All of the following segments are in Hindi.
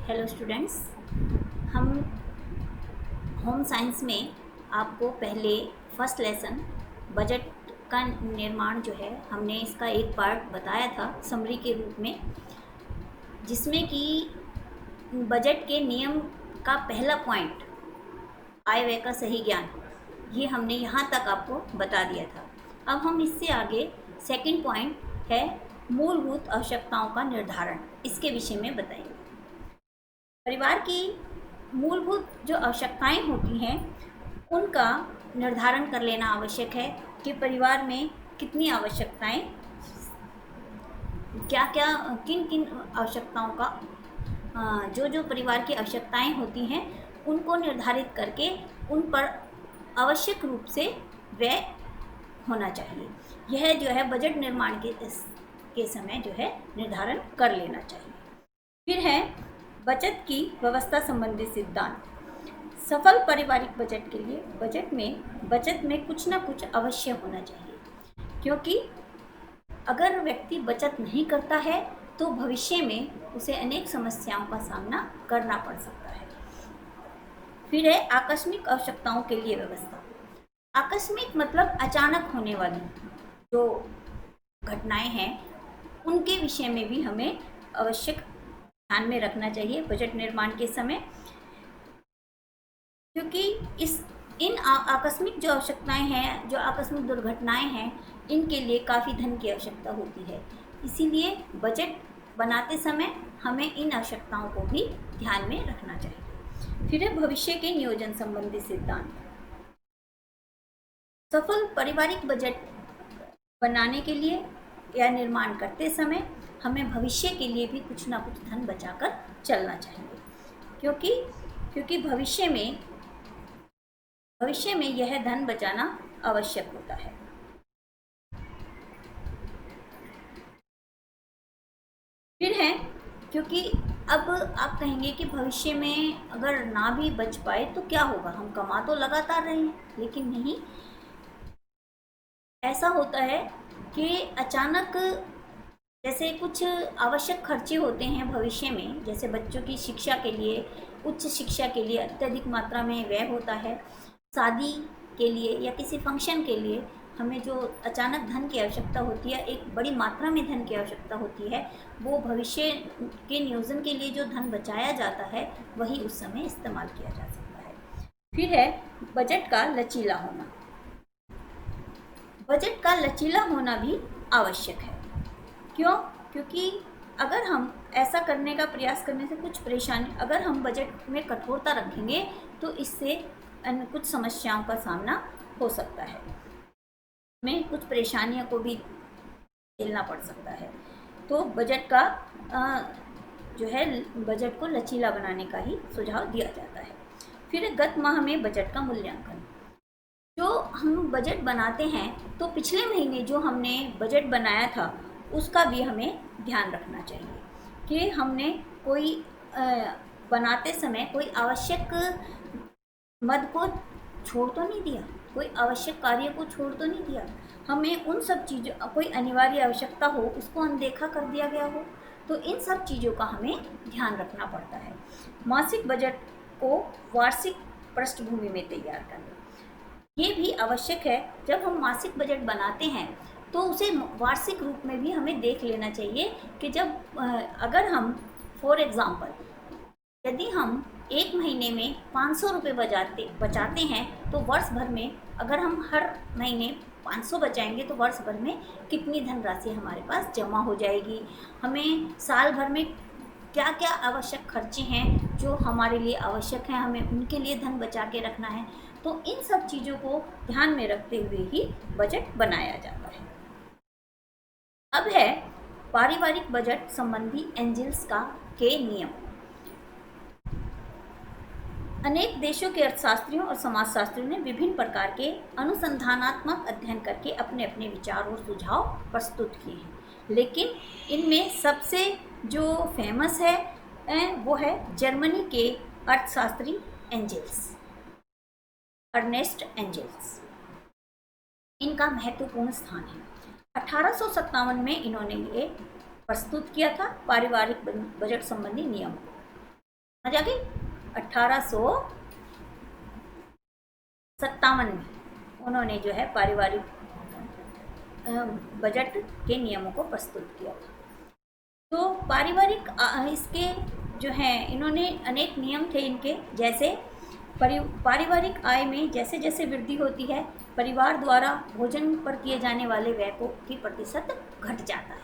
हेलो स्टूडेंट्स, हम होम साइंस में आपको पहले फर्स्ट लेसन बजट का निर्माण जो है हमने इसका एक पार्ट बताया था समरी के रूप में, जिसमें कि बजट के नियम का पहला पॉइंट आय व्यय का सही ज्ञान, ये हमने यहाँ तक आपको बता दिया था। अब हम इससे आगे सेकंड पॉइंट है मूलभूत आवश्यकताओं का निर्धारण, इसके विषय में बताएंगे। परिवार की मूलभूत जो आवश्यकताएं होती हैं उनका निर्धारण कर लेना आवश्यक है कि परिवार में कितनी आवश्यकताएं, क्या क्या, किन किन आवश्यकताओं का जो परिवार की आवश्यकताएं होती हैं उनको निर्धारित करके उन पर आवश्यक रूप से व्यय होना चाहिए। यह जो है बजट निर्माण के समय जो है निर्धारण कर लेना चाहिए। फिर है बचत की व्यवस्था संबंधी सिद्धांत। सफल पारिवारिक बजट के लिए बचत में कुछ ना कुछ अवश्य होना चाहिए, क्योंकि अगर व्यक्ति बचत नहीं करता है तो भविष्य में उसे अनेक समस्याओं का सामना करना पड़ सकता है। फिर है आकस्मिक आवश्यकताओं के लिए व्यवस्था। आकस्मिक मतलब अचानक होने वाली जो घटनाएं हैं उनके विषय में भी हमें आवश्यक ध्यान में रखना चाहिए बजट निर्माण के समय, क्योंकि इन आकस्मिक जो आवश्यकताएं हैं, जो आकस्मिक दुर्घटनाएं हैं, इनके लिए काफ़ी धन की आवश्यकता होती है। इसीलिए बजट बनाते समय हमें इन आवश्यकताओं को भी ध्यान में रखना चाहिए। फिर है भविष्य के नियोजन संबंधी सिद्धांत। सफल पारिवारिक बजट बनाने के लिए या निर्माण करते समय हमें भविष्य के लिए भी कुछ ना कुछ धन बचाकर चलना चाहिए, क्योंकि भविष्य में यह धन बचाना आवश्यक होता है। फिर है, क्योंकि अब आप कहेंगे कि भविष्य में अगर ना भी बच पाए तो क्या होगा, हम कमा तो लगातार रहे हैं, लेकिन नहीं, ऐसा होता है कि अचानक जैसे कुछ आवश्यक खर्चे होते हैं भविष्य में, जैसे बच्चों की शिक्षा के लिए, उच्च शिक्षा के लिए अत्यधिक मात्रा में व्यय होता है, शादी के लिए या किसी फंक्शन के लिए हमें जो अचानक धन की आवश्यकता होती है, एक बड़ी मात्रा में धन की आवश्यकता होती है, वो भविष्य के नियोजन के लिए जो धन बचाया जाता है वही उस समय इस्तेमाल किया जा सकता है। फिर है बजट का लचीला होना। बजट का लचीला होना भी आवश्यक है। क्यों? क्योंकि अगर हम ऐसा करने का प्रयास करने से कुछ परेशानी, अगर हम बजट में कठोरता रखेंगे तो इससे कुछ समस्याओं का सामना हो सकता है, में कुछ परेशानियों को भी झेलना पड़ सकता है। तो बजट का जो है बजट को लचीला बनाने का ही सुझाव दिया जाता है। फिर गत माह में बजट का मूल्यांकन। जो हम बजट बनाते हैं तो पिछले महीने जो हमने बजट बनाया था उसका भी हमें ध्यान रखना चाहिए कि हमने कोई बनाते समय कोई आवश्यक मद को छोड़ तो नहीं दिया, कोई आवश्यक कार्य को छोड़ तो नहीं दिया, हमें उन सब चीज़ों, कोई अनिवार्य आवश्यकता हो उसको अनदेखा कर दिया गया हो, तो इन सब चीज़ों का हमें ध्यान रखना पड़ता है। मासिक बजट को वार्षिक पृष्ठभूमि में तैयार करना, ये भी आवश्यक है। जब हम मासिक बजट बनाते हैं तो उसे वार्षिक रूप में भी हमें देख लेना चाहिए कि जब अगर हम फॉर एग्ज़ाम्पल यदि हम एक महीने में 500 रुपये बचाते हैं तो वर्ष भर में अगर हम हर महीने 500 बचाएंगे तो वर्ष भर में कितनी धनराशि हमारे पास जमा हो जाएगी। हमें साल भर में क्या क्या आवश्यक खर्चे हैं जो हमारे लिए आवश्यक हैं, हमें उनके लिए धन बचा के रखना है। तो इन सब चीज़ों को ध्यान में रखते हुए ही बजट बनाया जाता है। अब है पारिवारिक बजट संबंधी एंजल्स के नियम। अनेक देशों के अर्थशास्त्रियों और समाजशास्त्रियों ने विभिन्न प्रकार के अनुसंधानात्मक अध्ययन करके अपने अपने विचार और सुझाव प्रस्तुत किए हैं, लेकिन इनमें सबसे जो फेमस है वो है जर्मनी के अर्थशास्त्री अर्नेस्ट एंजल्स। इनका महत्वपूर्ण स्थान है। 1857 में इन्होंने ये प्रस्तुत किया था पारिवारिक बजट संबंधी नियम। समझ आ गई। 1857 में उन्होंने जो है पारिवारिक बजट के नियमों को प्रस्तुत किया था। तो पारिवारिक इसके जो हैं इन्होंने अनेक नियम थे इनके, जैसे पारिवारिक आय में जैसे जैसे वृद्धि होती है परिवार द्वारा भोजन पर किए जाने वाले व्यय को की प्रतिशत घट जाता है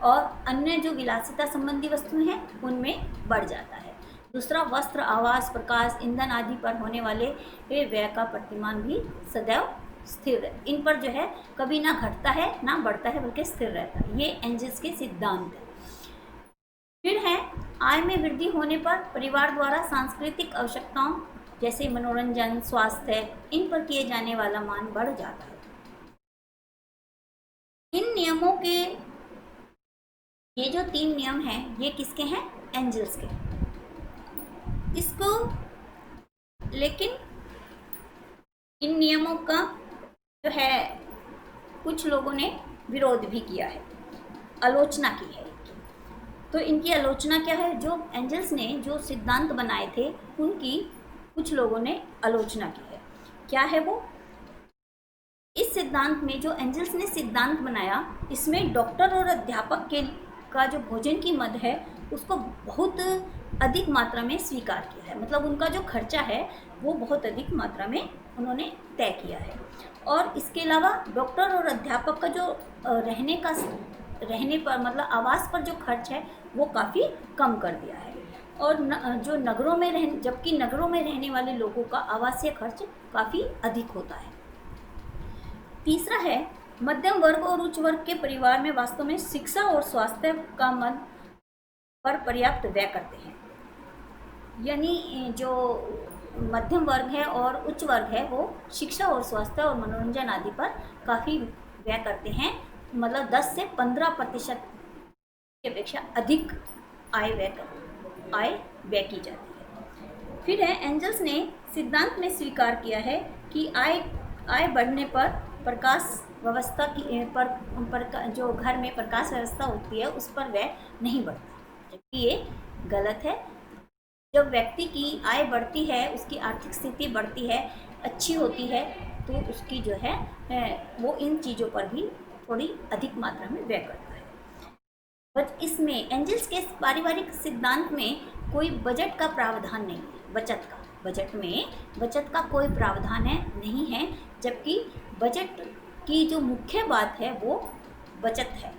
और अन्य जो विलासिता संबंधी वस्तुएं हैं उनमें बढ़ जाता है। दूसरा, वस्त्र, आवास, प्रकाश, ईंधन आदि पर होने वाले व्यय का प्रतिमान भी सदैव स्थिर है। इन पर जो है कभी ना घटता है ना बढ़ता है बल्कि स्थिर रहता है। ये एंजल्स के सिद्धांत है। फिर है, आय में वृद्धि होने पर परिवार द्वारा सांस्कृतिक आवश्यकताओं जैसे मनोरंजन, स्वास्थ्य, इन पर किए जाने वाला मान बढ़ जाता है। इन नियमों के ये जो 3 नियम हैं ये किसके हैं? एंजल्स के। इसको लेकिन इन नियमों का जो है कुछ लोगों ने विरोध भी किया है, आलोचना की है। तो इनकी आलोचना क्या है? जो एंजल्स ने जो सिद्धांत बनाए थे उनकी कुछ लोगों ने आलोचना की है। क्या है वो? इस सिद्धांत में जो एंजल्स ने सिद्धांत बनाया इसमें डॉक्टर और अध्यापक के का जो भोजन की मद है उसको बहुत अधिक मात्रा में स्वीकार किया है। मतलब उनका जो खर्चा है वो बहुत अधिक मात्रा में उन्होंने तय किया है। और इसके अलावा डॉक्टर और अध्यापक का जो रहने पर मतलब आवास पर जो खर्च है वो काफ़ी कम कर दिया है। और जो नगरों में जबकि नगरों में रहने वाले लोगों का आवासीय खर्च काफ़ी अधिक होता है। तीसरा है, मध्यम वर्ग और उच्च वर्ग के परिवार में वास्तव में शिक्षा और स्वास्थ्य का मद पर पर्याप्त व्यय करते हैं। यानी जो मध्यम वर्ग है और उच्च वर्ग है वो शिक्षा और स्वास्थ्य और मनोरंजन आदि पर काफ़ी व्यय करते हैं। मतलब 10 से 15% की अपेक्षा अधिक आय व्यय की जाती है। फिर है, एंजल्स ने सिद्धांत में स्वीकार किया है कि आय बढ़ने पर प्रकाश व्यवस्था की जो घर में प्रकाश व्यवस्था होती है उस पर व्यय नहीं बढ़ता, जबकि ये गलत है। जब व्यक्ति की आय बढ़ती है, उसकी आर्थिक स्थिति बढ़ती है, अच्छी होती है, तो उसकी जो है वो इन चीज़ों पर भी थोड़ी अधिक मात्रा में व्यय करता है। बट इसमें एंजल्स के पारिवारिक सिद्धांत में कोई बजट का प्रावधान नहीं है। बजट में बचत का कोई प्रावधान नहीं है, जबकि बजट की जो मुख्य बात है वो बचत है।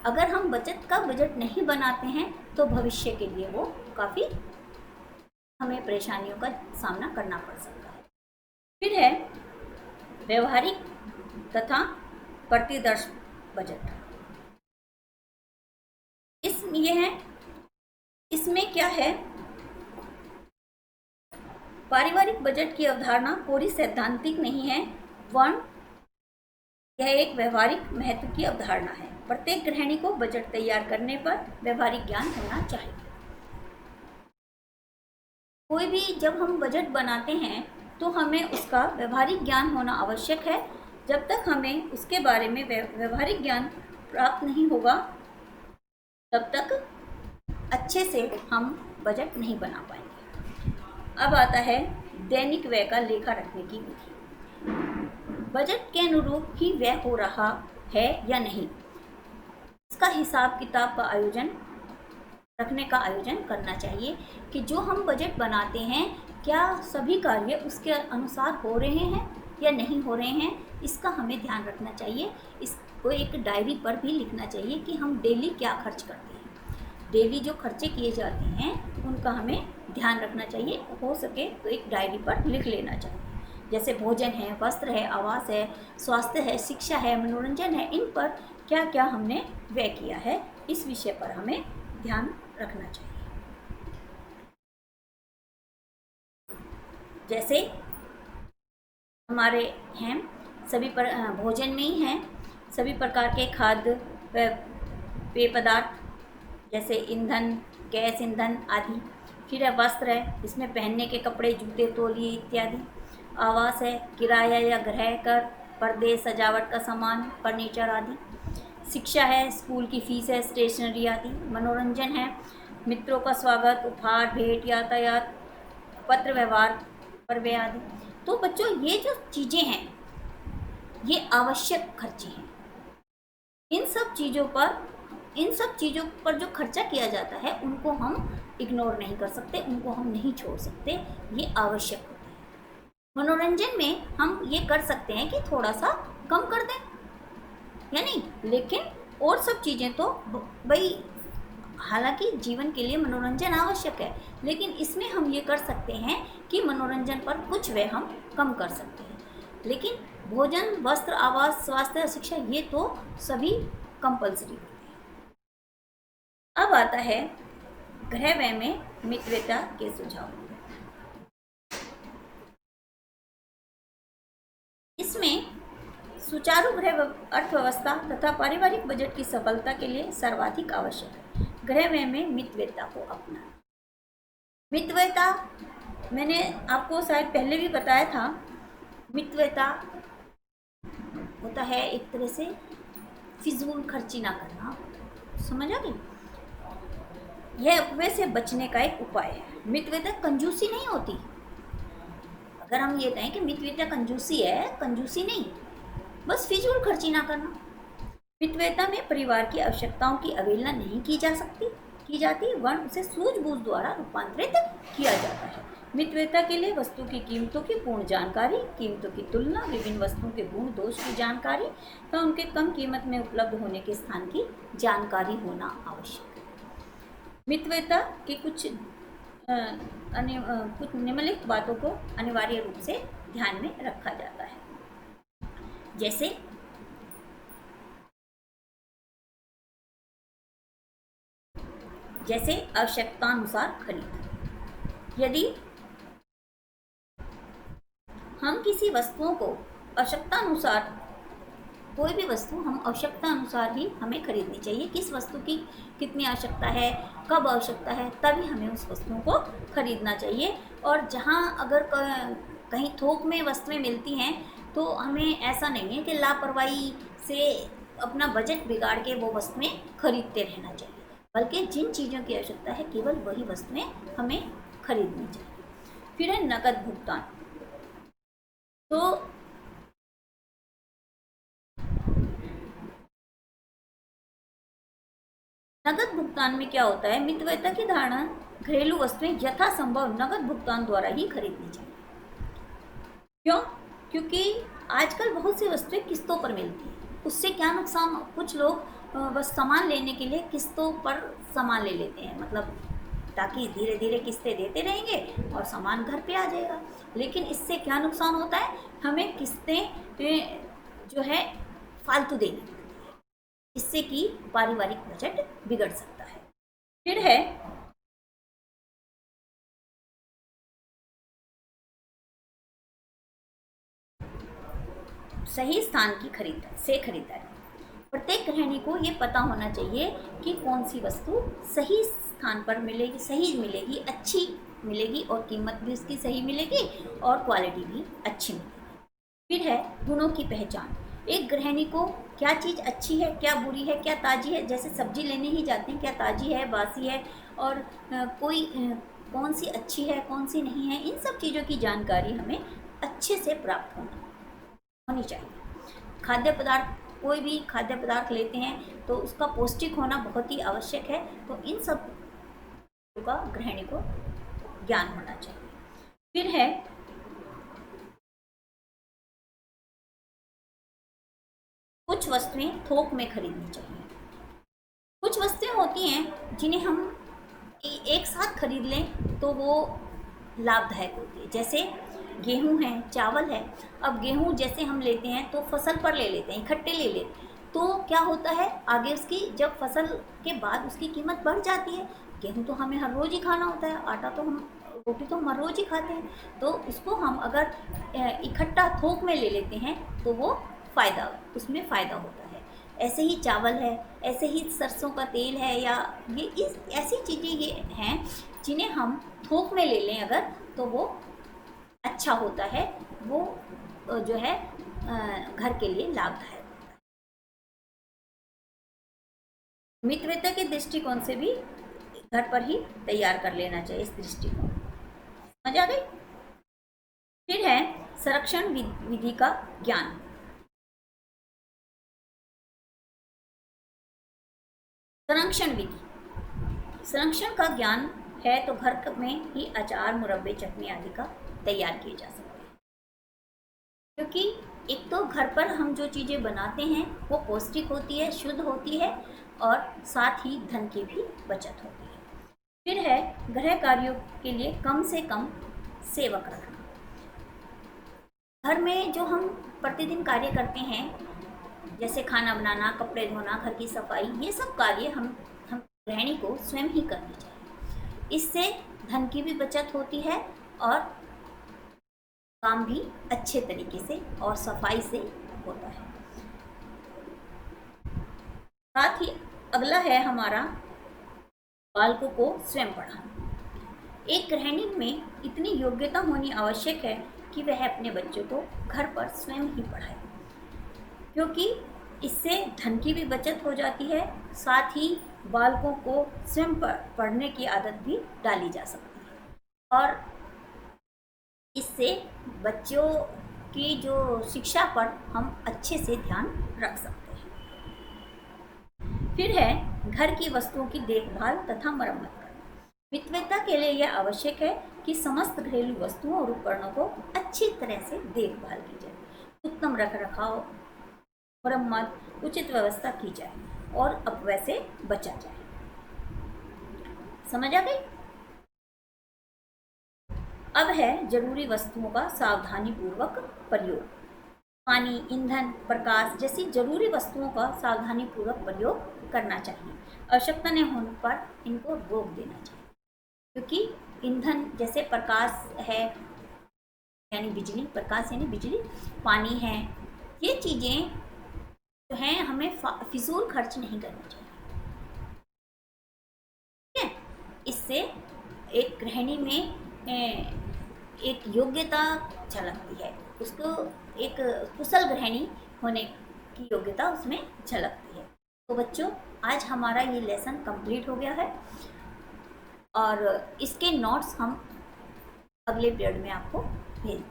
अगर हम बजट नहीं बनाते हैं तो भविष्य के लिए वो काफ़ी हमें परेशानियों का सामना करना पड़ सकता है। फिर है, व्यवहारिक तथा प्रतिवर्ष बजट। इसमें क्या है, पारिवारिक बजट की अवधारणा पूरी सैद्धांतिक नहीं है, वरन यह एक व्यवहारिक महत्व की अवधारणा है। प्रत्येक गृहिणी को बजट तैयार करने पर व्यवहारिक ज्ञान होना चाहिए। कोई भी जब हम बजट बनाते हैं तो हमें उसका व्यवहारिक ज्ञान होना आवश्यक है। जब तक हमें उसके बारे में व्यवहारिक ज्ञान प्राप्त नहीं होगा तब तक अच्छे से हम बजट नहीं बना पाएंगे। अब आता है दैनिक व्यय का लेखा रखने की विधि। बजट के अनुरूप ही व्यय हो रहा है या नहीं, इसका हिसाब किताब का रखने का आयोजन करना चाहिए कि जो हम बजट बनाते हैं क्या सभी कार्य उसके अनुसार हो रहे हैं या नहीं हो रहे हैं, इसका हमें ध्यान रखना चाहिए। इसको एक डायरी पर भी लिखना चाहिए कि हम डेली क्या खर्च करते हैं। डेली जो खर्चे किए जाते हैं उनका हमें ध्यान रखना चाहिए। हो सके तो एक डायरी पर लिख लेना चाहिए। जैसे भोजन है, वस्त्र है, आवास है, स्वास्थ्य है, शिक्षा है, मनोरंजन है, इन पर क्या क्या हमने व्यय किया है, इस विषय पर हमें ध्यान रखना चाहिए। जैसे हमारे हैं सभी पर भोजन में ही हैं सभी प्रकार के खाद्य पेय पदार्थ जैसे ईंधन, गैस ईंधन आदि। फिर है वस्त्र है, इसमें पहनने के कपड़े, जूते, तौलिए इत्यादि। आवास है, किराया या गृह कर, पर्दे, सजावट का सामान, फर्नीचर आदि। शिक्षा है, स्कूल की फीस है, स्टेशनरी आदि। मनोरंजन है, मित्रों का स्वागत, उपहार, भेंट, यातायात, पत्र व्यवहार, पर्व आदि। तो बच्चों ये जो चीज़ें हैं ये आवश्यक खर्चे हैं। इन सब चीज़ों पर जो खर्चा किया जाता है उनको हम इग्नोर नहीं कर सकते, उनको हम नहीं छोड़ सकते, ये आवश्यक होता है। मनोरंजन में हम ये कर सकते हैं कि थोड़ा सा कम कर दें या नहीं, लेकिन और सब चीज़ें तो भाई, हालांकि जीवन के लिए मनोरंजन आवश्यक है, लेकिन इसमें हम ये कर सकते हैं कि मनोरंजन पर कुछ व्यय हम कम कर सकते हैं। लेकिन भोजन, वस्त्र, आवास, स्वास्थ्य, शिक्षा ये तो सभी कंपलसरी होते हैं। अब आता है गृह व्यय में मितव्ययता के सुझाव। इसमें सुचारू गृह अर्थव्यवस्था तथा पारिवारिक बजट की सफलता के लिए सर्वाधिक आवश्यक है गृह व्यय में मितव्ययता को अपनाना। मितव्ययता मैंने आपको शायद पहले भी बताया था। मितव्ययता होता है एक तरह से फिजूल खर्ची ना करना, समझ आ गई? यह अपव्यय से बचने का एक उपाय है। मितव्ययता कंजूसी नहीं होती। अगर हम ये कहें कि मितव्ययता कंजूसी है, कंजूसी नहीं, बस फिजूल खर्ची ना करना। मितव्ययता में परिवार की आवश्यकताओं की अवहेलना नहीं की जाती, वरन उसे सूझबूझ द्वारा रूपांतरित किया जाता है। मितव्ययता के लिए वस्तु की कीमतों की पूर्ण जानकारी, कीमतों की तुलना, विभिन्न वस्तुओं के गुण दोष की जानकारी व उनके कम कीमत में उपलब्ध होने के स्थान की जानकारी होना आवश्यक है। मितव्ययता के कुछ निम्नलिखित बातों को अनिवार्य रूप से ध्यान में रखा जाता है। जैसे आवश्यकतानुसार खरीद। यदि हम किसी वस्तुओं को आवश्यकतानुसार, कोई भी वस्तु हम आवश्यकतानुसार ही हमें खरीदनी चाहिए। किस वस्तु की कितनी आवश्यकता है, कब आवश्यकता है, तभी हमें उस वस्तुओं को खरीदना चाहिए। और जहाँ अगर कहीं थोक में वस्तुएं मिलती हैं तो हमें ऐसा नहीं है कि लापरवाही से अपना बजट बिगाड़ के वो वस्तुएं खरीदते रहना चाहिए, बल्कि जिन चीज़ों की आवश्यकता है केवल वही वस्तुएं हमें खरीदनी चाहिए। फिर है नकद भुगतान। तो नकद भुगतान में क्या होता है? मितव्ययता की धारणा घरेलू वस्तुएं यथासंभव नकद भुगतान द्वारा ही खरीदनी चाहिए। क्यों? क्योंकि आजकल बहुत सी वस्तुएं किस्तों पर मिलती हैं। उससे क्या नुकसान? कुछ लोग बस सामान लेने के लिए किस्तों पर सामान ले लेते हैं, मतलब ताकि धीरे धीरे किस्तें देते रहेंगे और सामान घर पे आ जाएगा। लेकिन इससे क्या नुकसान होता है? हमें किस्तें जो है फालतू देनी पड़ती है, इससे कि पारिवारिक बजट बिगड़ सकता है। फिर है सही स्थान की खरीदारी। प्रत्येक गृहिणी को ये पता होना चाहिए कि कौन सी वस्तु सही स्थान पर मिलेगी, सही मिलेगी, अच्छी मिलेगी और कीमत भी उसकी सही मिलेगी और क्वालिटी भी अच्छी मिलेगी। फिर है गुणों की पहचान। एक गृहिणी को क्या चीज़ अच्छी है, क्या बुरी है, क्या ताज़ी है, जैसे सब्जी लेने ही जाते हैं, क्या ताज़ी है, बासी है, और कौन सी अच्छी है, कौन सी नहीं है, इन सब चीज़ों की जानकारी हमें अच्छे से प्राप्त होनी चाहिए। खाद्य पदार्थ, कोई भी खाद्य पदार्थ लेते हैं तो उसका पौष्टिक होना बहुत ही आवश्यक है, तो इन सब का गृहिणी को ज्ञान होना चाहिए। फिर है कुछ वस्तुएं थोक में खरीदनी चाहिए। कुछ वस्तुएं होती हैं जिन्हें हम एक साथ खरीद लें तो वो लाभदायक होती है, जैसे गेहूं है, चावल है। अब गेहूं जैसे हम लेते हैं तो फसल पर ले लेते हैं, इकट्ठे ले लेते हैं, तो क्या होता है आगे उसकी, जब फसल के बाद उसकी कीमत बढ़ जाती है। गेहूं तो हमें हर रोज़ ही खाना होता है, आटा तो हम, रोटी तो हम हर रोज़ ही खाते हैं, तो उसको हम अगर इकट्ठा थोक में ले लेते हैं तो वो उसमें फ़ायदा होता है। ऐसे ही चावल है, ऐसे ही सरसों का तेल है, या ये ऐसी चीज़ें ये हैं जिन्हें हम थोक में ले लें अगर, तो वो अच्छा होता है, वो जो है घर के लिए लाभदायक होता है। मितव्ययता के दृष्टिकोण से भी घर पर ही तैयार कर लेना चाहिए इस दृष्टिकोण। समझ आ गई। फिर है संरक्षण विधि का ज्ञान। संरक्षण विधि, संरक्षण का ज्ञान है तो घर में ही अचार, मुरब्बे, चटनी आदि का तैयार किए जा सकते हैं। क्योंकि एक तो घर पर हम जो चीज़ें बनाते हैं वो पौष्टिक होती है, शुद्ध होती है और साथ ही धन की भी बचत होती है। फिर है गृह कार्यों के लिए कम से कम सेवक रखना। घर में जो हम प्रतिदिन कार्य करते हैं, जैसे खाना बनाना, कपड़े धोना, घर की सफाई, ये सब कार्य हम गृहिणी को स्वयं ही करनी चाहिए। इससे धन की भी बचत होती है और काम भी अच्छे तरीके से और सफाई से होता है। साथ ही अगला है हमारा बालकों को स्वयं पढ़ाना। एक गृहिणी में इतनी योग्यता होनी आवश्यक है कि वह अपने बच्चों को घर पर स्वयं ही पढ़ाए, क्योंकि इससे धन की भी बचत हो जाती है, साथ ही बालकों को स्वयं पढ़ने की आदत भी डाली जा सकती है और इससे बच्चों की जो शिक्षा पर हम अच्छे से ध्यान रख सकते हैं। फिर है घर की वस्तुओं की देखभाल तथा मरम्मत करना। वित्तवेत्ता के लिए यह आवश्यक है कि समस्त घरेलू वस्तुओं और उपकरणों को अच्छी तरह से देखभाल की जाए, उत्तम रख रखाव, मरम्मत, उचित व्यवस्था की जाए और अपव्यय से बचा जाए। समझ आ गई। अब है जरूरी वस्तुओं का सावधानी पूर्वक प्रयोग। पानी, ईंधन, प्रकाश जैसी जरूरी वस्तुओं का सावधानी पूर्वक प्रयोग करना चाहिए। आवश्यकता न होने पर इनको रोक देना चाहिए, क्योंकि ईंधन जैसे प्रकाश है यानी बिजली, प्रकाश यानी बिजली, पानी है, ये चीज़ें जो हैं हमें फिजूल खर्च नहीं करनी चाहिए। ठीक है, इससे एक गृहिणी में एक योग्यता झलकती है, उसको एक कुशल गृहिणी होने की योग्यता उसमें झलकती है। तो बच्चों, आज हमारा ये लेसन कंप्लीट हो गया है और इसके नोट्स हम अगले पीरियड में आपको भेज